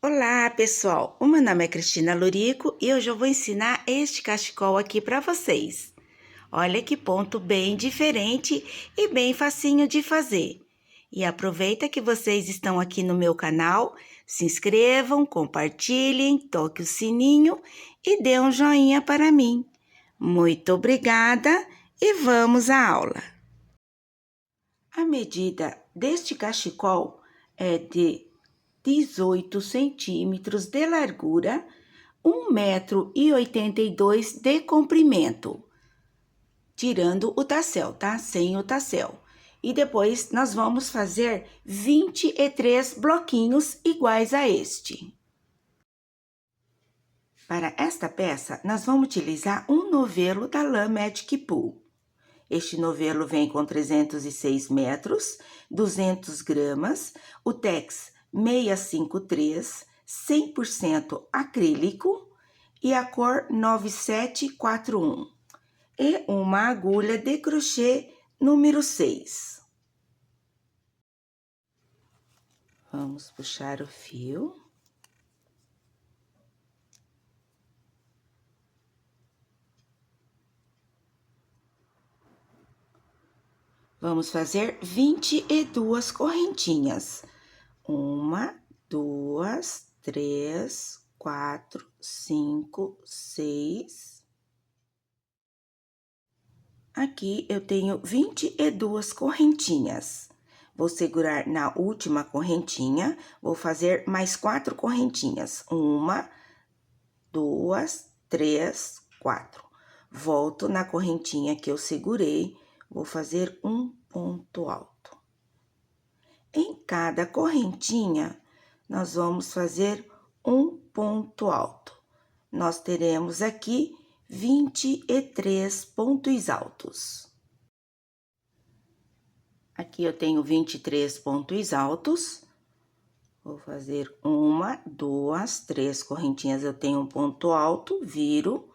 Olá, pessoal! O meu nome é Cristina Lorico e hoje eu vou ensinar este cachecol aqui para vocês. Olha que ponto bem diferente e bem facinho de fazer. E aproveita que vocês estão aqui no meu canal, se inscrevam, compartilhem, toque o sininho e dê um joinha para mim. Muito obrigada e vamos à aula! A medida deste cachecol é de 18 centímetros de largura, 1,82 m de comprimento, tirando o tassel, tá? Sem o tassel. E depois nós vamos fazer 23 bloquinhos iguais a este. Para esta peça, nós vamos utilizar um novelo da lã Magic Pool. Este novelo vem com 306 metros, 200 gramas, o Tex 653, 100% acrílico e a cor 9741. E uma agulha de crochê número 6. Vamos puxar o fio. Vamos fazer 22 correntinhas. 1, 2, 3, 4, 5, 6. Aqui eu tenho 22 correntinhas. Vou segurar na última correntinha, vou fazer mais 4 correntinhas. 1, 2, 3, 4. Volto na correntinha que eu segurei, vou fazer um ponto alto. Em cada correntinha, nós vamos fazer um ponto alto. Nós teremos aqui 23 pontos altos. Aqui eu tenho 23 pontos altos. Vou fazer 1, 2, 3 correntinhas, eu tenho um ponto alto, viro,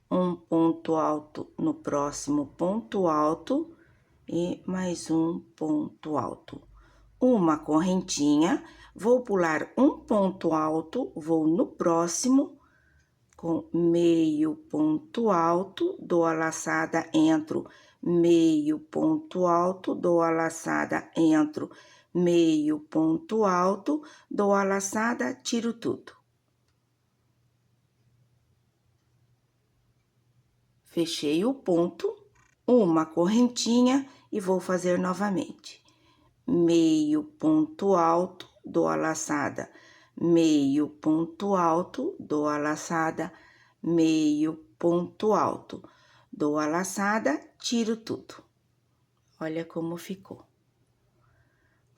um ponto alto no próximo ponto alto e mais um ponto alto. Uma correntinha, vou pular um ponto alto, vou no próximo, com meio ponto alto, dou a laçada, entro, meio ponto alto, dou a laçada, entro, meio ponto alto, dou a laçada, tiro tudo. Fechei o ponto, uma correntinha e vou fazer novamente. Meio ponto alto, dou a laçada, meio ponto alto, dou a laçada, meio ponto alto, dou a laçada, tiro tudo. Olha como ficou.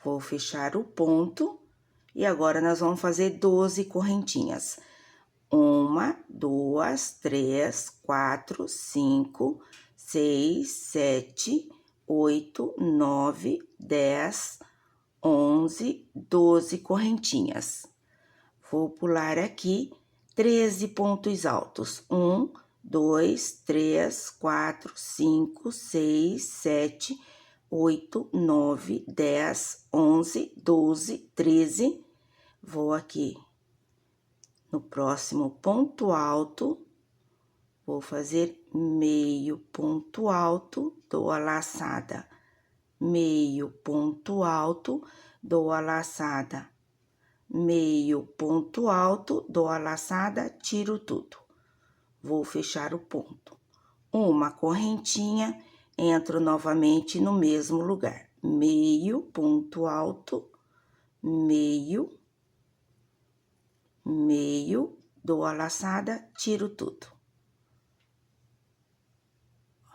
Vou fechar o ponto e agora nós vamos fazer 12 correntinhas. 1, 2, 3, 4, 5, 6, 7, 8, 9, 10, 11, 12 correntinhas. Vou pular aqui 13 pontos altos. 1, 2, 3, 4, 5, 6, 7, 8, 9, 10, 11, 12, 13. Vou aqui no próximo ponto alto, vou fazer meio ponto alto, dou a laçada, meio ponto alto, dou a laçada, meio ponto alto, dou a laçada, tiro tudo. Vou fechar o ponto. Uma correntinha, entro novamente no mesmo lugar. Meio ponto alto, meio, dou a laçada, tiro tudo.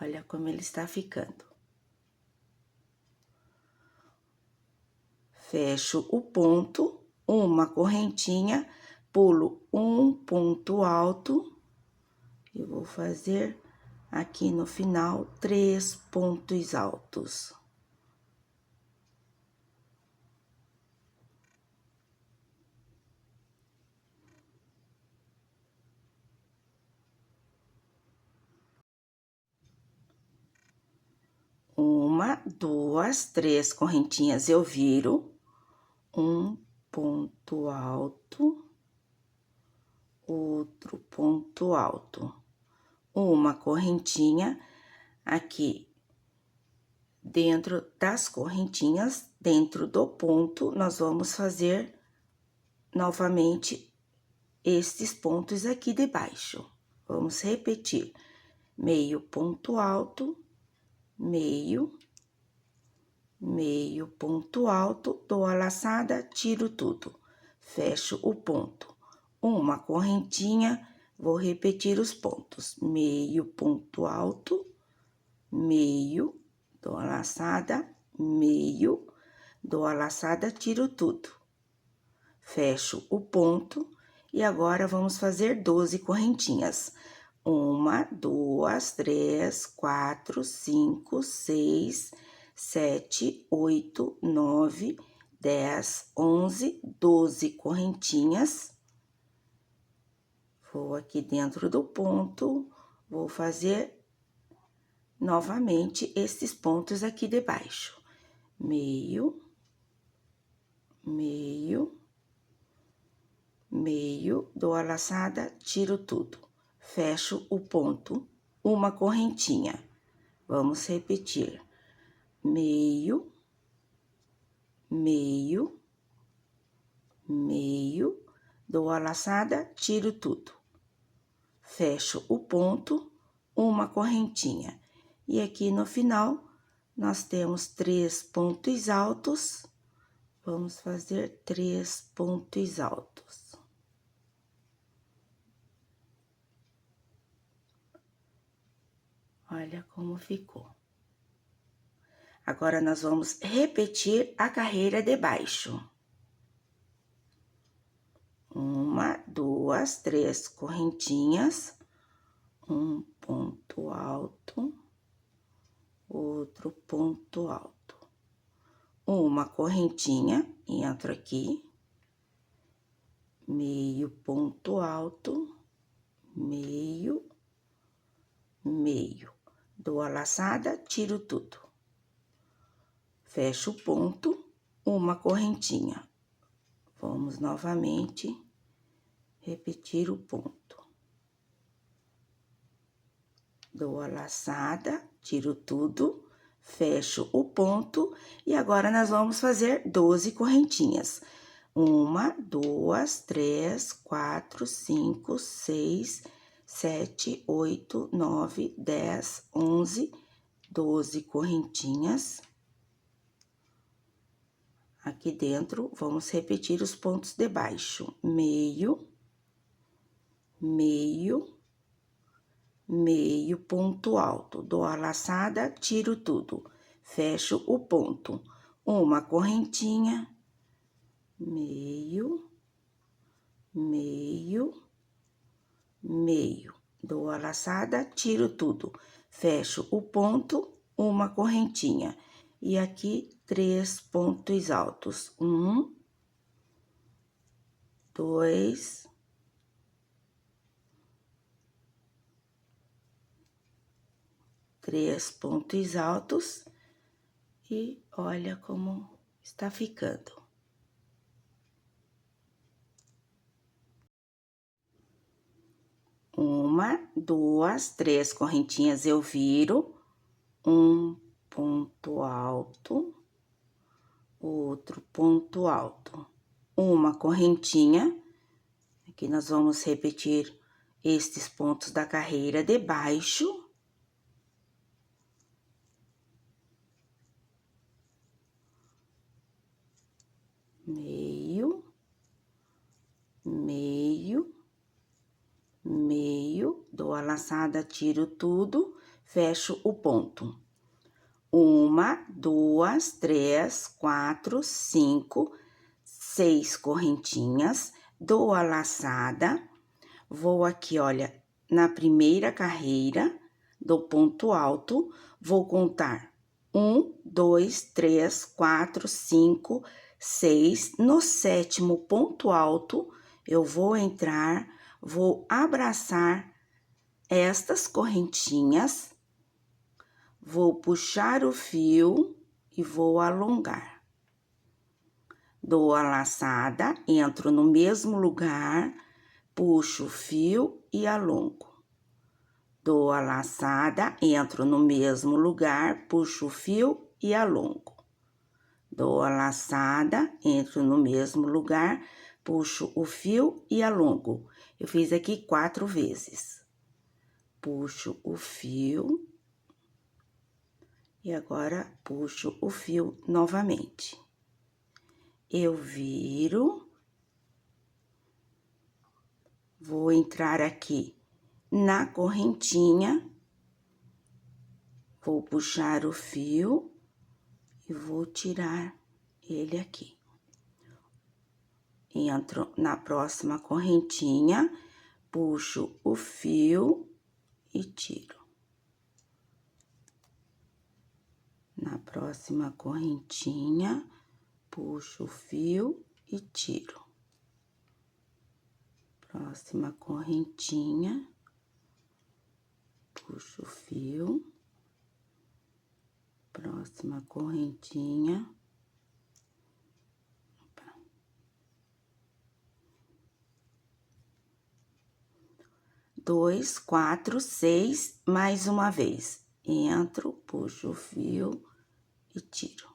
Olha como ele está ficando. Fecho o ponto, uma correntinha, pulo um ponto alto e vou fazer aqui no final 3 pontos altos. Uma, 2, 3 correntinhas eu viro, um ponto alto, outro ponto alto, uma correntinha aqui. Dentro das correntinhas, dentro do ponto, nós vamos fazer novamente estes pontos aqui de baixo. Vamos repetir: meio ponto alto, meio ponto alto, dou a laçada, tiro tudo, fecho o ponto, uma correntinha, vou repetir os pontos: meio ponto alto, meio, dou a laçada, meio, dou a laçada, tiro tudo, fecho o ponto. E agora, vamos fazer 12 correntinhas. 1, 2, 3, 4, 5, 6, 7, 8, 9, 10, 11, 12 correntinhas. Vou aqui dentro do ponto, vou fazer novamente esses pontos aqui de baixo. Meio, meio, meio, dou a laçada, tiro tudo, fecho o ponto, uma correntinha. Vamos repetir: meio, meio, meio, dou a laçada, tiro tudo, fecho o ponto, uma correntinha. E aqui no final, nós temos 3 pontos altos, vamos fazer 3 pontos altos. Olha como ficou. Agora, nós vamos repetir a carreira de baixo. 1, 2, 3 correntinhas, um ponto alto, outro ponto alto. Uma correntinha, entro aqui, meio ponto alto, meio, meio. Dou a laçada, tiro tudo. Fecho o ponto, uma correntinha. Vamos novamente repetir o ponto. Dou a laçada, tiro tudo, fecho o ponto e agora nós vamos fazer 12 correntinhas. 1, 2, 3, 4, 5, 6, 7, 8, 9, 10, 11, 12 correntinhas. Aqui dentro, vamos repetir os pontos de baixo: meio, meio, meio ponto alto, dou a laçada, tiro tudo, fecho o ponto, uma correntinha, meio, meio, meio, dou a laçada, tiro tudo, fecho o ponto, uma correntinha. E aqui, 3 pontos altos: 1, 2, 3 pontos altos, e olha como está ficando. Uma, 2, 3 correntinhas eu viro, um ponto alto, outro ponto alto, uma correntinha. Aqui nós vamos repetir estes pontos da carreira de baixo. Meio, meio, meio, dou a laçada, tiro tudo, fecho o ponto. 1, 2, 3, 4, 5, 6 correntinhas, dou a laçada, vou aqui, olha, na primeira carreira do ponto alto, vou contar 1, 2, 3, 4, 5, 6. No 7º ponto alto, eu vou entrar, vou abraçar estas correntinhas, vou puxar o fio e vou alongar. Dou a laçada, entro no mesmo lugar, puxo o fio e alongo. Dou a laçada, entro no mesmo lugar, puxo o fio e alongo. Dou a laçada, entro no mesmo lugar, puxo o fio e alongo. Eu fiz aqui 4 vezes. Puxo o fio e agora puxo o fio novamente. Eu viro, vou entrar aqui na correntinha, vou puxar o fio e vou tirar ele aqui. Entro na próxima correntinha, puxo o fio e tiro. Na próxima correntinha, puxo o fio e tiro. Próxima correntinha, puxo o fio. Próxima correntinha. Opa. 2, 4, 6, mais uma vez. Entro, puxo o fio e tiro.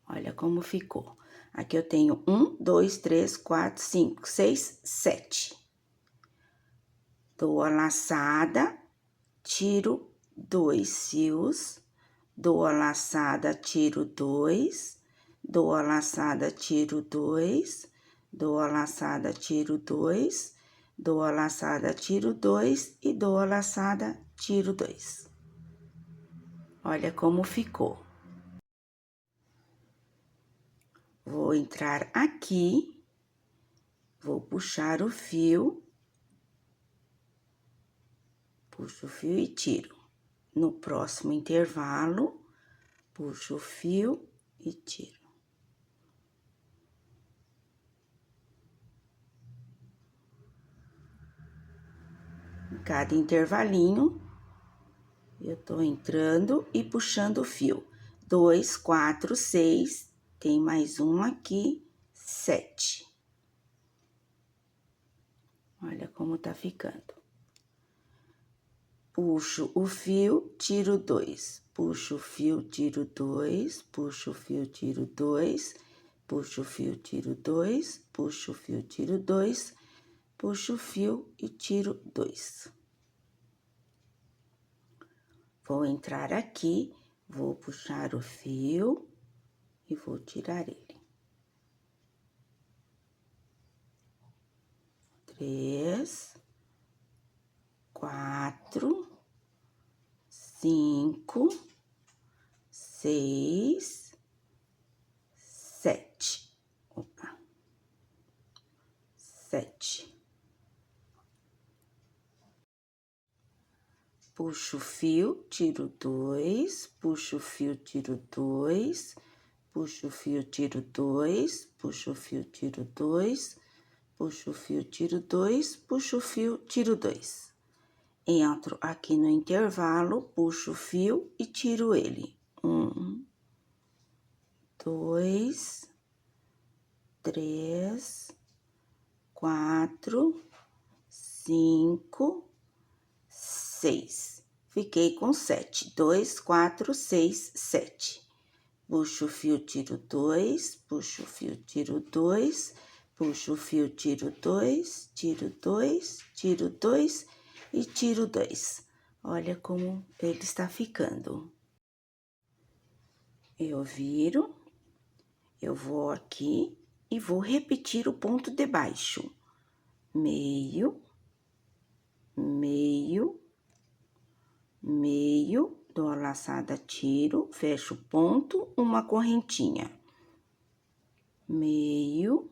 Olha como ficou. Aqui eu tenho 1, 2, 3, 4, 5, 6, 7. Dou a laçada, tiro 2 fios, dou a laçada, tiro 2, dou a laçada, tiro 2, dou a laçada, tiro 2, dou a laçada, tiro 2 e dou a laçada, tiro 2. Olha como ficou. Vou entrar aqui, vou puxar o fio, puxo o fio e tiro. No próximo intervalo, puxo o fio e tiro. Em cada intervalinho, eu tô entrando e puxando o fio. 2, 4, 6, tem mais um aqui, 7. Olha como tá ficando. Puxo o fio, tiro 2. Puxo o fio, tiro 2. Puxo o fio, tiro 2. Puxo o fio, tiro 2. Puxo o fio, tiro 2. Puxo o fio e tiro 2. Vou entrar aqui, vou puxar o fio e vou tirar ele. 3, 4, 5, 6, 7. Opa. 7. Puxo o fio, tiro 2, puxo o fio, tiro 2, puxo o fio, tiro 2, puxo o fio, tiro 2, puxo o fio, tiro 2, puxo o fio, tiro 2. Entro aqui no intervalo, puxo o fio e tiro ele. 1, 2, 3, 4, 5, 6. Fiquei com 7. 2, 4, 6, 7. Puxo o fio, tiro 2, puxo o fio, tiro 2, puxo o fio, tiro 2, tiro 2, tiro 2 e tiro 2. Olha como ele está ficando. Eu viro, eu vou aqui e vou repetir o ponto de baixo. Meio, meio, meio, dou a laçada, tiro, fecho o ponto, uma correntinha. Meio,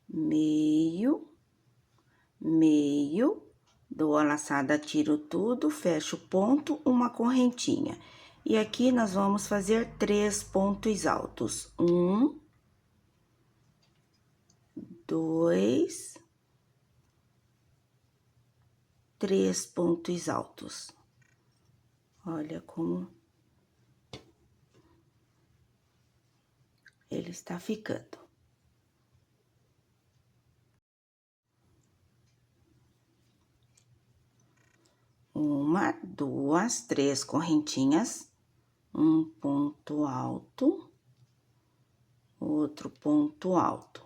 meio, meio, dou a laçada, tiro tudo, fecho o ponto, uma correntinha. E aqui nós vamos fazer 3 pontos altos. 1, 2, 3 pontos altos. Olha como ele está ficando. uma, duas, três correntinhas, um ponto alto, outro ponto alto,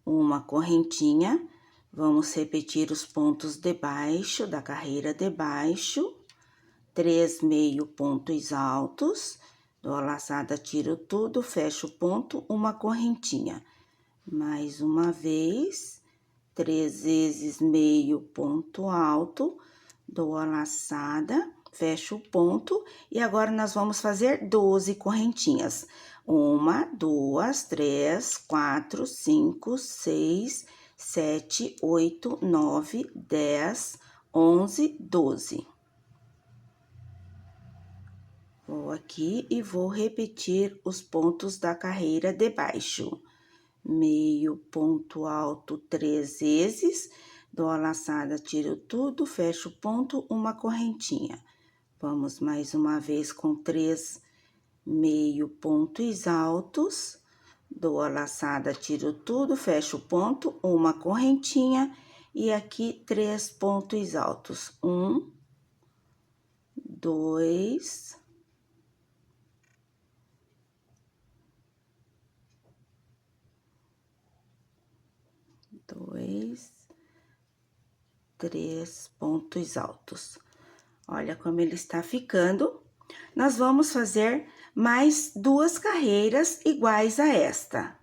uma correntinha, vamos repetir os pontos de baixo, da carreira de baixo, 3 meio pontos altos, dou a laçada, tiro tudo, fecho o ponto, uma correntinha. Mais uma vez, 3 vezes meio ponto alto, dou a laçada, fecho o ponto, e agora nós vamos fazer 12 correntinhas. 1, 2, 3, 4, 5, 6, 7, 8, 9, 10, 11, 12. Vou aqui e vou repetir os pontos da carreira de baixo. Meio ponto alto 3 vezes, dou a laçada, tiro tudo, fecho o ponto, uma correntinha. Vamos mais uma vez com 3 meio pontos altos, dou a laçada, tiro tudo, fecho o ponto, uma correntinha, e aqui 3 pontos altos. 1, 2, 3 pontos altos. Olha como ele está ficando. Nós vamos fazer mais 2 carreiras iguais a esta.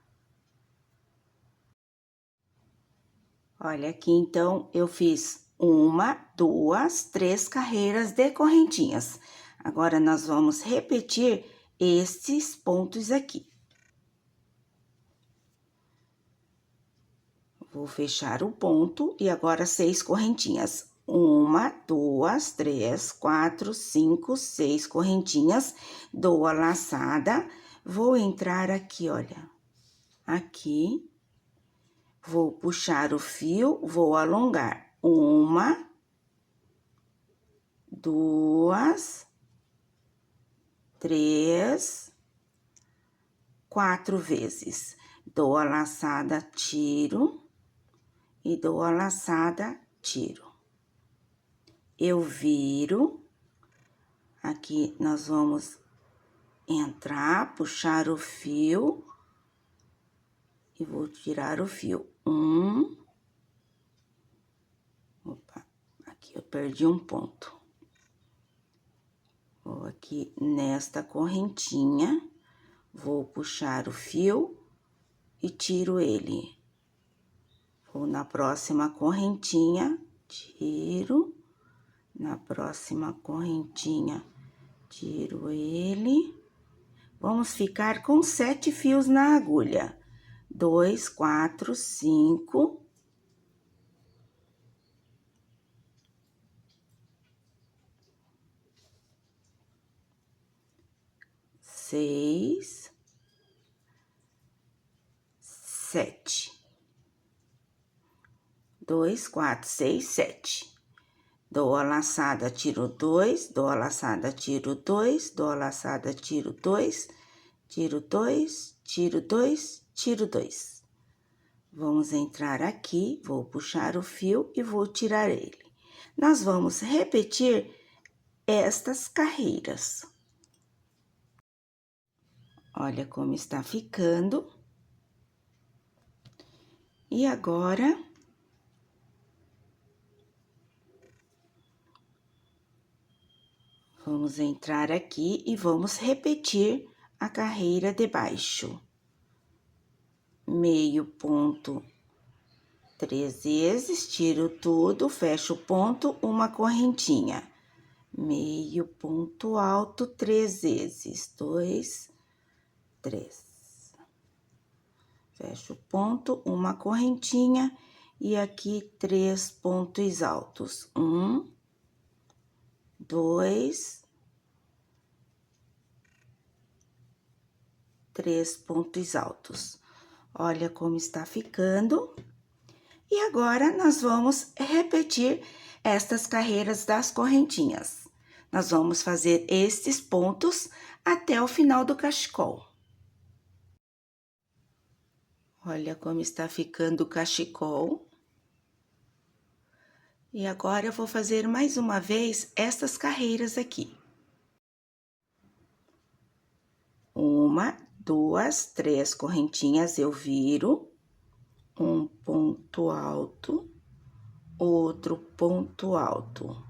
Olha aqui, então, eu fiz 1, 2, 3 carreiras de correntinhas. Agora, nós vamos repetir estes pontos aqui. Vou fechar o ponto e agora 6 correntinhas. 1, 2, 3, 4, 5, 6 correntinhas. Dou a laçada, vou entrar aqui, olha. Aqui, vou puxar o fio, vou alongar. 1, 2, 3, 4 vezes. Dou a laçada, tiro. E dou a laçada, tiro. Eu viro, aqui nós vamos entrar, puxar o fio, e vou tirar o fio. Opa, aqui eu perdi um ponto. Vou aqui nesta correntinha, vou puxar o fio e tiro ele. Vou na próxima correntinha, tiro, na próxima correntinha, tiro ele. Vamos ficar com 7 fios na agulha. 2, 4, 5. 6, 7. 2, 4, 6, 7. Dou a laçada, tiro 2, dou a laçada, tiro 2, dou a laçada, tiro 2, tiro 2, tiro 2, tiro 2. Vamos entrar aqui, vou puxar o fio e vou tirar ele. Nós vamos repetir estas carreiras. Olha como está ficando. E agora, vamos entrar aqui e vamos repetir a carreira de baixo. Meio ponto 3 vezes, tiro tudo, fecho o ponto, uma correntinha. Meio ponto alto 3 vezes, 2, 3. Fecho o ponto, uma correntinha, e aqui 3 pontos altos. 1, 2, 3 pontos altos. Olha como está ficando. E agora, nós vamos repetir estas carreiras das correntinhas. Nós vamos fazer estes pontos até o final do cachecol. Olha como está ficando o cachecol. E agora eu vou fazer mais uma vez estas carreiras aqui. 1, 2, 3 correntinhas, eu viro, um ponto alto, outro ponto alto.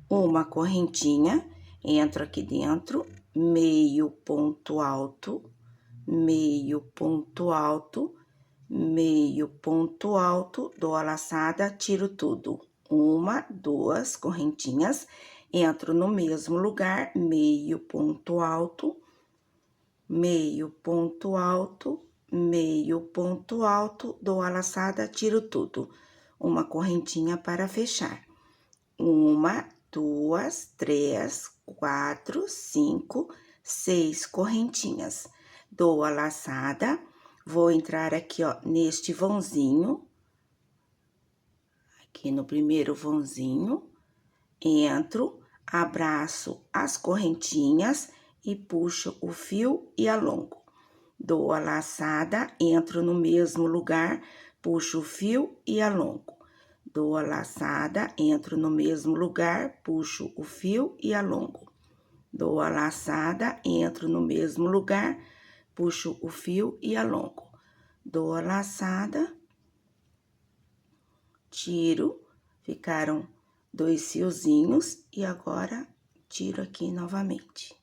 Uma correntinha, entro aqui dentro, meio ponto alto, meio ponto alto, meio ponto alto, dou a laçada, tiro tudo. 1, 2 correntinhas, entro no mesmo lugar, meio ponto alto, meio ponto alto, meio ponto alto, dou a laçada, tiro tudo. Uma correntinha para fechar. 1, 2, 3, 4, 5, 6 correntinhas. Dou a laçada, vou entrar aqui, ó, neste vãozinho. Aqui no primeiro vãozinho, entro, abraço as correntinhas e puxo o fio e alongo. Dou a laçada, entro no mesmo lugar, puxo o fio e alongo. Dou a laçada, entro no mesmo lugar, puxo o fio e alongo. Dou a laçada, entro no mesmo lugar, puxo o fio e alongo. Dou a laçada, tiro, ficaram 2 fiozinhos e agora tiro aqui novamente.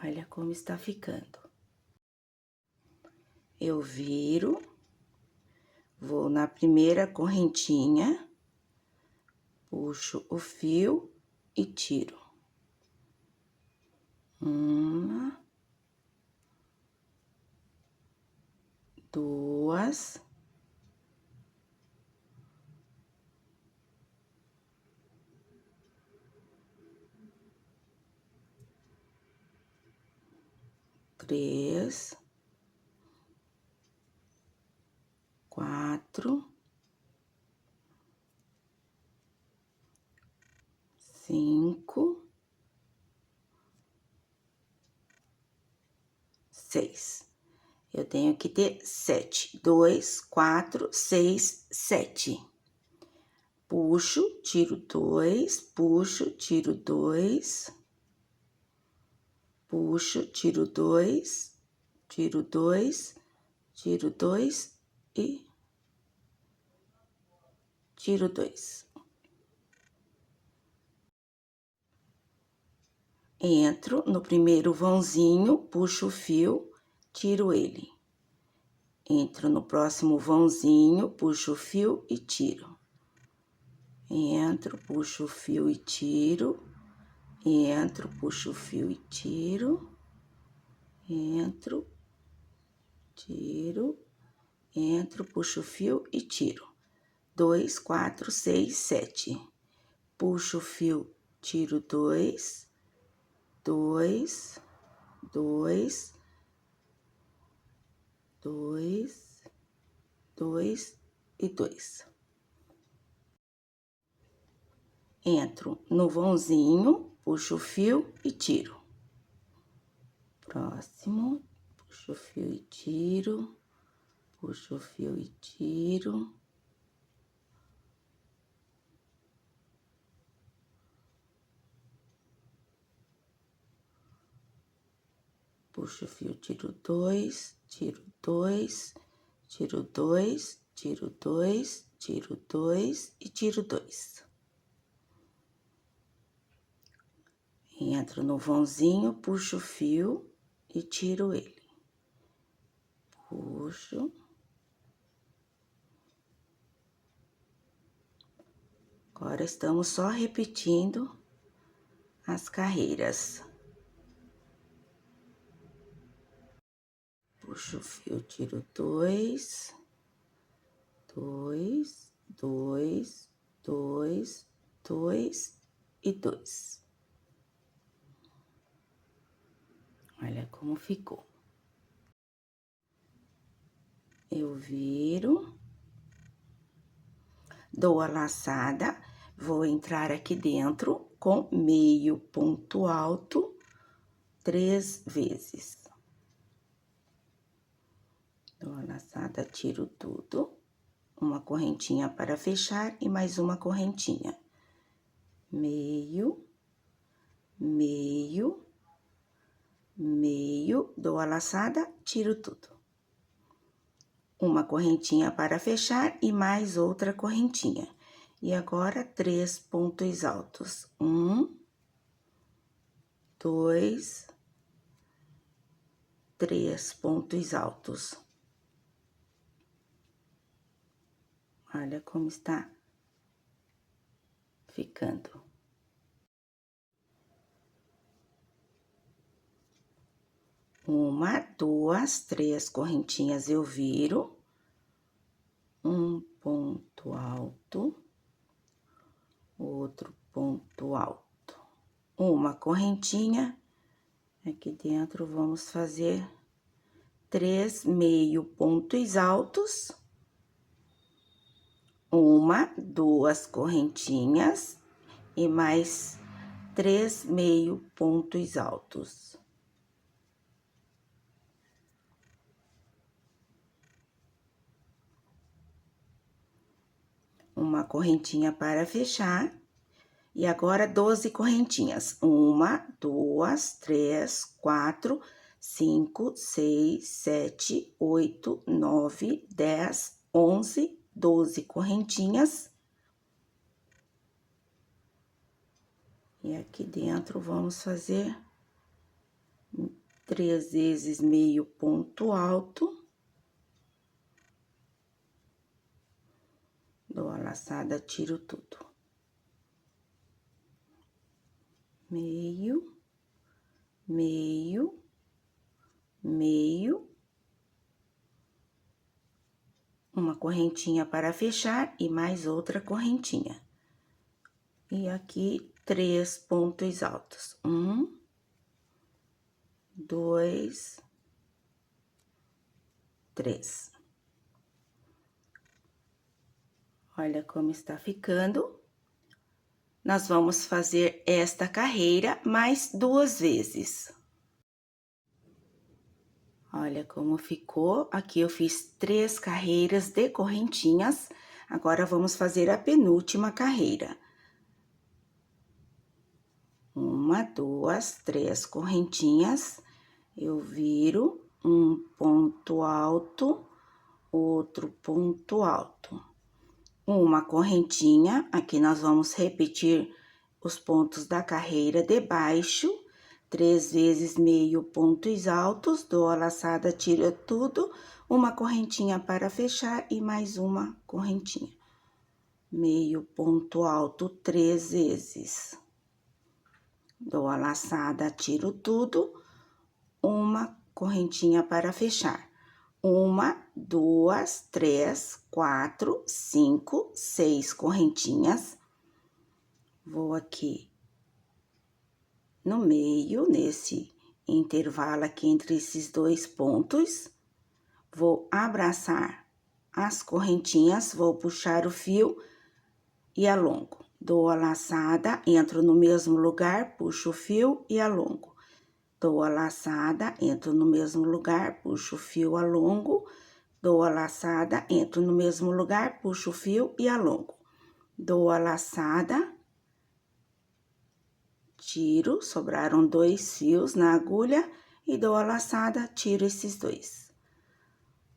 Olha como está ficando. Eu viro, vou na primeira correntinha, puxo o fio e tiro. 1, 2, 3, 4, 5, 6. Eu tenho que ter 7. 2, 4, 6, 7. Puxo, tiro 2, puxo, tiro 2. Puxo, tiro 2, tiro 2, tiro 2 e tiro 2. Entro no primeiro vãozinho, puxo o fio, tiro ele. Entro no próximo vãozinho, puxo o fio e tiro. Entro, puxo o fio e tiro. Entro, puxo o fio e tiro. Entro, tiro. Entro, puxo o fio e tiro. 2, 4, 6, 7. Puxo o fio, tiro 2, 2, 2, 2, 2 e 2. Entro no vãozinho, puxo o fio e tiro. Próximo, puxo o fio e tiro, puxo o fio e tiro. Puxo o fio, tiro 2, tiro 2, tiro 2, tiro 2, tiro 2 e tiro 2. Entro no vãozinho, puxo o fio e tiro ele. Puxo. Agora, estamos só repetindo as carreiras. Puxo o fio, tiro 2, 2, 2, 2, 2 e 2. Olha como ficou. Eu viro, dou a laçada, vou entrar aqui dentro com meio ponto alto 3 vezes. Dou a laçada, tiro tudo. uma correntinha para fechar e mais uma correntinha. Meio, meio, meio, dou a laçada, tiro tudo. Uma correntinha para fechar e mais outra correntinha. E agora, 3 pontos altos. 1, 2, 3 pontos altos. Olha como está ficando. Uma, duas, 3 correntinhas eu viro. Um ponto alto. Outro ponto alto. Uma correntinha. Aqui dentro, vamos fazer 3 meio pontos altos. Uma, duas correntinhas e mais 3 meio pontos altos. Uma correntinha para fechar. E agora, 12 correntinhas. 1, 2, 3, 4, 5, 6, 7, 8, 9, 10, 11, 12 correntinhas. E aqui dentro, vamos fazer 3 vezes meio ponto alto. Dou a laçada, tiro tudo. Meio, meio, meio. Uma correntinha para fechar e mais outra correntinha. E aqui, 3 pontos altos. 1, 2, 3. Olha como está ficando. Nós vamos fazer esta carreira mais 2 vezes. Olha como ficou. Aqui eu fiz 3 carreiras de correntinhas. Agora, vamos fazer a penúltima carreira. 1, 2, 3 correntinhas. Eu viro um ponto alto, outro ponto alto. Uma correntinha, aqui nós vamos repetir os pontos da carreira de baixo, 3 vezes meio pontos altos, dou a laçada, tiro tudo, uma correntinha para fechar e mais uma correntinha. Meio ponto alto 3 vezes. Dou a laçada, tiro tudo, uma correntinha para fechar. 1, 2, 3, 4, 5, 6 correntinhas. Vou aqui no meio, nesse intervalo aqui entre esses 2 pontos. Vou abraçar as correntinhas, vou puxar o fio e alongo. Dou a laçada, entro no mesmo lugar, puxo o fio e alongo. Dou a laçada, entro no mesmo lugar, puxo o fio, alongo. Dou a laçada, entro no mesmo lugar, puxo o fio e alongo. Dou a laçada, tiro, sobraram 2 fios na agulha e dou a laçada, tiro esses 2.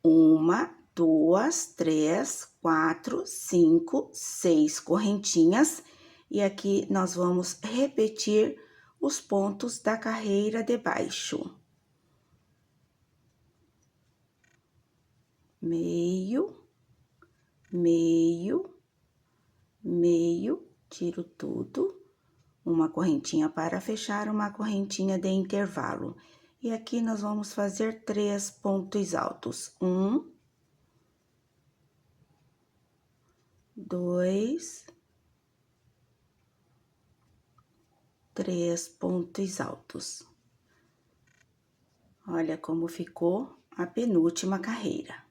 1, 2, 3, 4, 5, 6 correntinhas. E aqui nós vamos repetir os pontos da carreira de baixo. Meio, meio, meio, tiro tudo. Uma correntinha para fechar, uma correntinha de intervalo. E aqui nós vamos fazer 3 pontos altos. 1, 2, 3 pontos altos. Olha como ficou a penúltima carreira.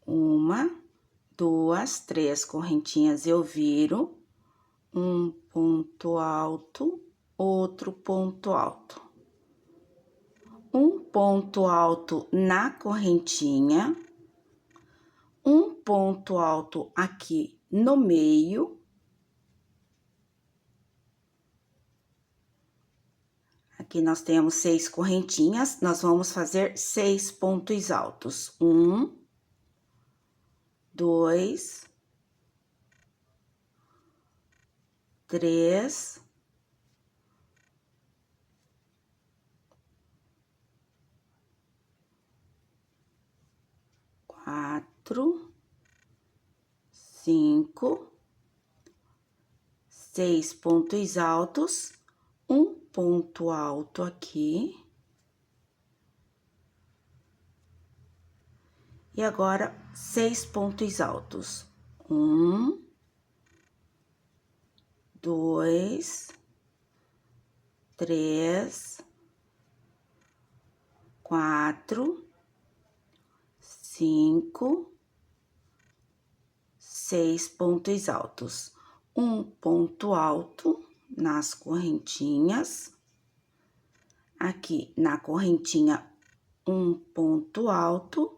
1, 2, 3 correntinhas eu viro, um ponto alto, outro ponto alto. Um ponto alto na correntinha, um ponto alto aqui no meio. Aqui nós temos 6 correntinhas, nós vamos fazer 6 pontos altos. 1, 2, 3, 4, 5, 6 pontos altos, um ponto alto aqui. E agora, 6 pontos altos. 1, 2, 3, 4, 5, 6 pontos altos. Um ponto alto nas correntinhas. Aqui na correntinha, um ponto alto.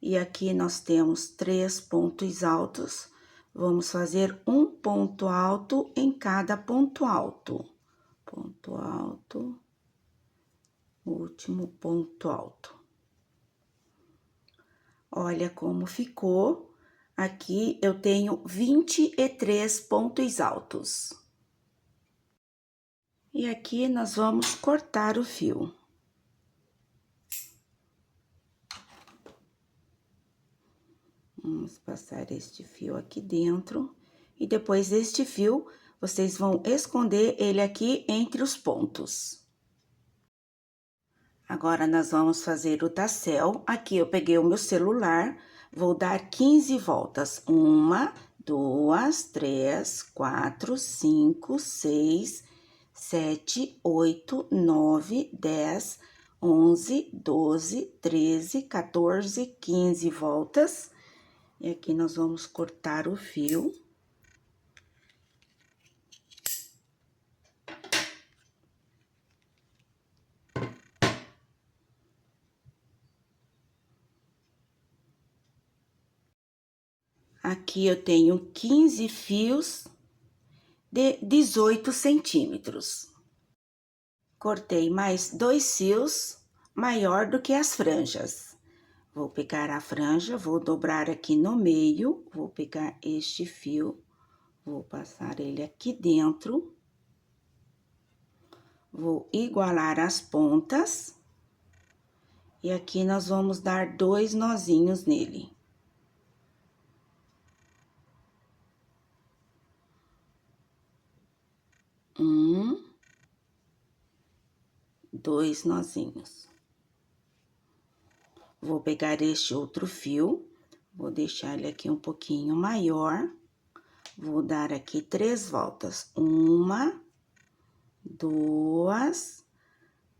E aqui nós temos 3 pontos altos. Vamos fazer um ponto alto em cada ponto alto. Ponto alto, último ponto alto. Olha como ficou. Aqui eu tenho 23 pontos altos. E aqui nós vamos cortar o fio. Vamos passar este fio aqui dentro. E depois deste fio, vocês vão esconder ele aqui entre os pontos. Agora, nós vamos fazer o tassel. Aqui, eu peguei o meu celular, vou dar 15 voltas. 1, 2, 3, 4, 5, 6, 7, 8, 9, 10, 11, 12, 13, 14, 15 voltas. E aqui nós vamos cortar o fio. Aqui eu tenho 15 fios de 18 centímetros. Cortei mais 2 fios maior do que as franjas. Vou pegar a franja, vou dobrar aqui no meio, vou pegar este fio, vou passar ele aqui dentro. Vou igualar as pontas. E aqui nós vamos dar 2 nozinhos nele. Um, 2 nozinhos. Vou pegar este outro fio, vou deixar ele aqui um pouquinho maior. Vou dar aqui 3 voltas. 1, 2,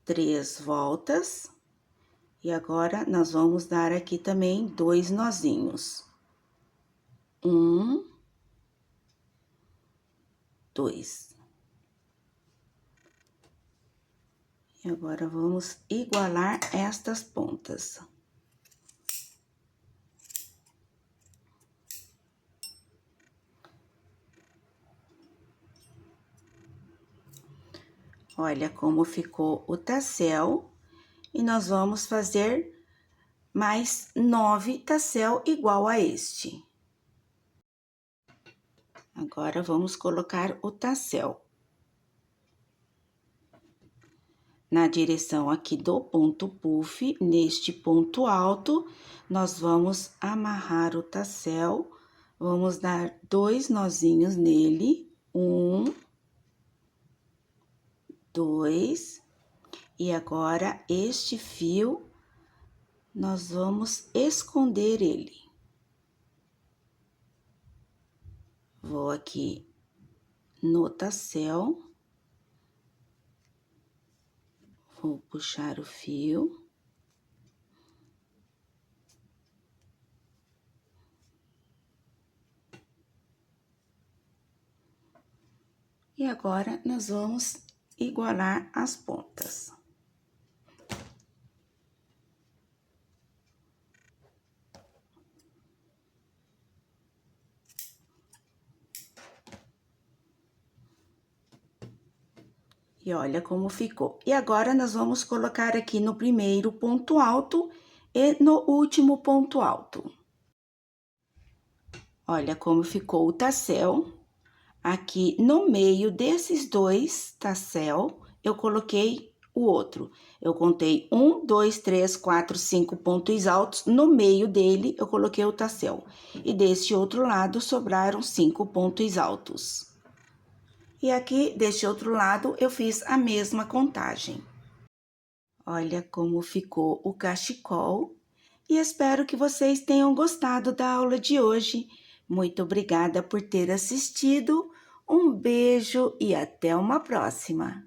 3 voltas. E agora, nós vamos dar aqui também 2 nozinhos. 1, 2. E agora, vamos igualar estas pontas. Olha como ficou o tassel. E nós vamos fazer mais 9 tassel igual a este. Agora, vamos colocar o tassel. Na direção aqui do ponto puff, neste ponto alto, nós vamos amarrar o tassel. Vamos dar 2 nozinhos nele. 1, 2. E agora, este fio, nós vamos esconder ele. Vou aqui no tassel. Vou puxar o fio. E agora, nós vamos igualar as pontas. E olha como ficou. E agora, nós vamos colocar aqui no primeiro ponto alto e no último ponto alto. Olha como ficou o tassel. Aqui no meio desses dois tassel, eu coloquei o outro. Eu contei 1, 2, 3, 4, 5 pontos altos. No meio dele, eu coloquei o tassel. E deste outro lado, sobraram 5 pontos altos. E aqui, deste outro lado, eu fiz a mesma contagem. Olha como ficou o cachecol. E espero que vocês tenham gostado da aula de hoje. Muito obrigada por ter assistido. Um beijo e até uma próxima!